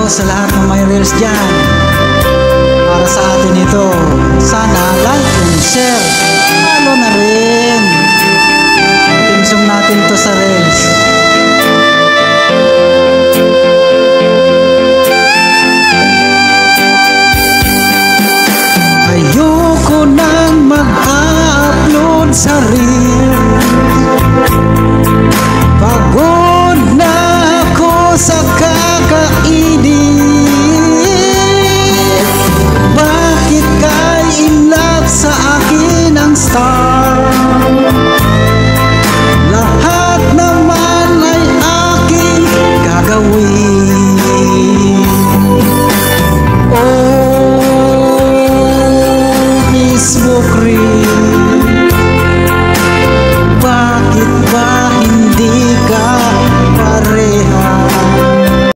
sa lahat ng may reels dyan. Para sa atin ito. Sana like and share. Follow na rin. Timsong natin to sa reels. Ayoko nang mag-upload sa reels. Pagod na ako sa kakainin.